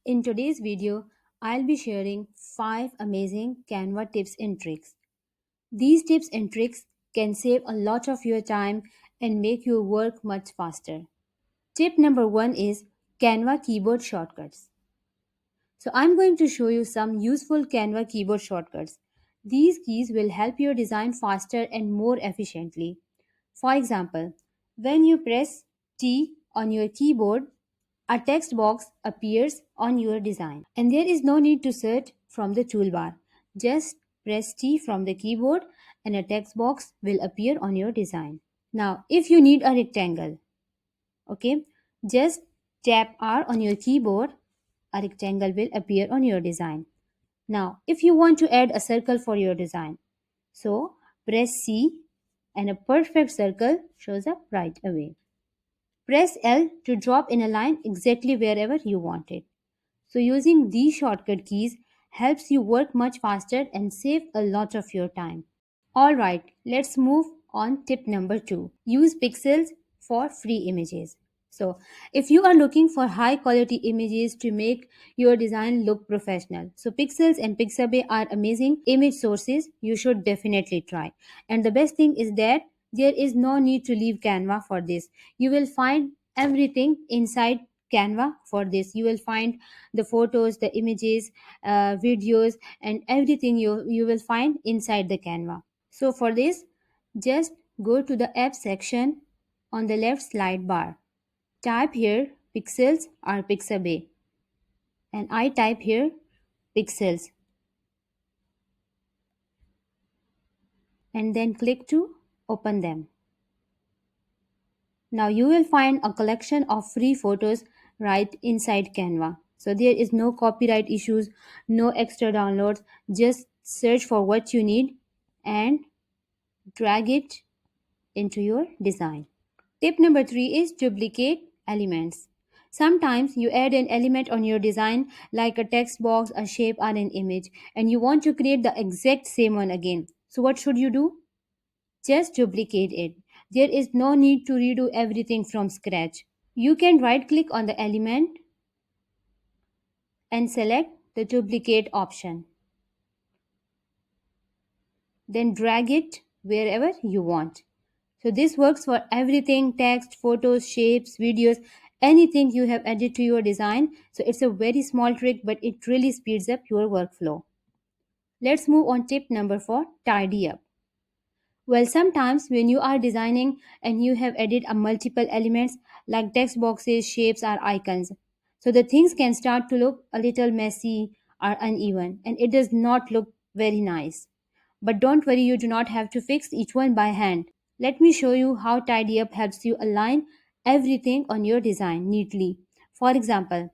In today's video, I'll be sharing 5 amazing Canva tips and tricks. These tips and tricks can save a lot of your time and make your work much faster. Tip number 1 is Canva keyboard shortcuts. So I'm going to show you some useful Canva keyboard shortcuts. These keys will help your design faster and more efficiently. For example, when you press T on your keyboard, a text box appears on your design. And there is no need to search from the toolbar. Just press T from the keyboard and a text box will appear on your design. Now, if you need a rectangle, okay, just tap R on your keyboard, a rectangle will appear on your design. Now, if you want to add a circle for your design, so press C and a perfect circle shows up right away. Press L to drop in a line exactly wherever you want it. So using these shortcut keys helps you work much faster and save a lot of your time. Alright, let's move on tip number 2. Use Pexels for free images. So, if you are looking for high quality images to make your design look professional, so Pexels and Pixabay are amazing image sources you should definitely try. And the best thing is that there is no need to leave Canva for this. You will find everything inside Canva for this. You will find the photos, the images, videos, and everything you will find inside the Canva. So for this, just go to the app section on the left slide bar. Type here Pexels or Pixabay and I type here Pexels and then click to open them. Now you will find a collection of free photos right inside Canva. So there is no copyright issues, no extra downloads. Just search for what you need and drag it into your design. Tip number 3 is duplicate elements. Sometimes you add an element on your design like a text box, a shape, or an image, and you want to create the exact same one again. So, what should you do? Just duplicate it. There is no need to redo everything from scratch. You can right click on the element and select the duplicate option. Then drag it wherever you want. So this works for everything text, photos, shapes, videos, anything you have added to your design. So it's a very small trick, but it really speeds up your workflow. Let's move on tip number 4, tidy up. Well, sometimes when you are designing and you have added a multiple elements like text boxes, shapes, or icons, so the things can start to look a little messy or uneven and it does not look very nice. But don't worry, you do not have to fix each one by hand. Let me show you how tidy up helps you align everything on your design neatly. For example,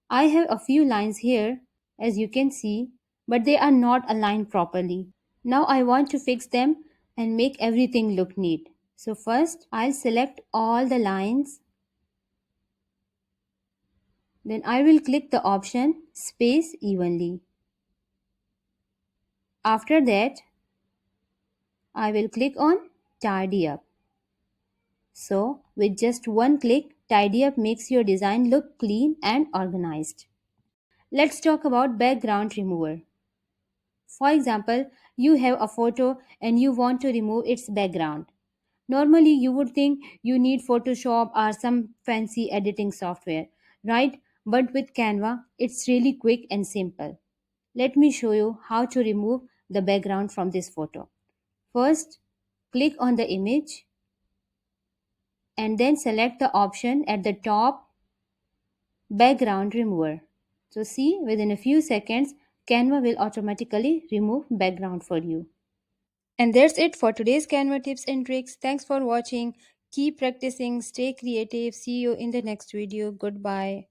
I have a few lines here as you can see, but they are not aligned properly. Now I want to fix them and make everything look neat. So first I'll select all the lines. Then I will click the option Space Evenly. After that, I will click on Tidy Up. So, with just one click, Tidy Up makes your design look clean and organized. Let's talk about background remover. For example, you have a photo and you want to remove its background. Normally, you would think you need Photoshop or some fancy editing software, right? But with Canva, it's really quick and simple. Let me show you how to remove the background from this photo. First, click on the image and then select the option at the top, background remover. So see, within a few seconds, Canva will automatically remove background for you. And that's it for today's Canva tips and tricks. Thanks for watching. Keep practicing, stay creative. See you in the next video. Goodbye.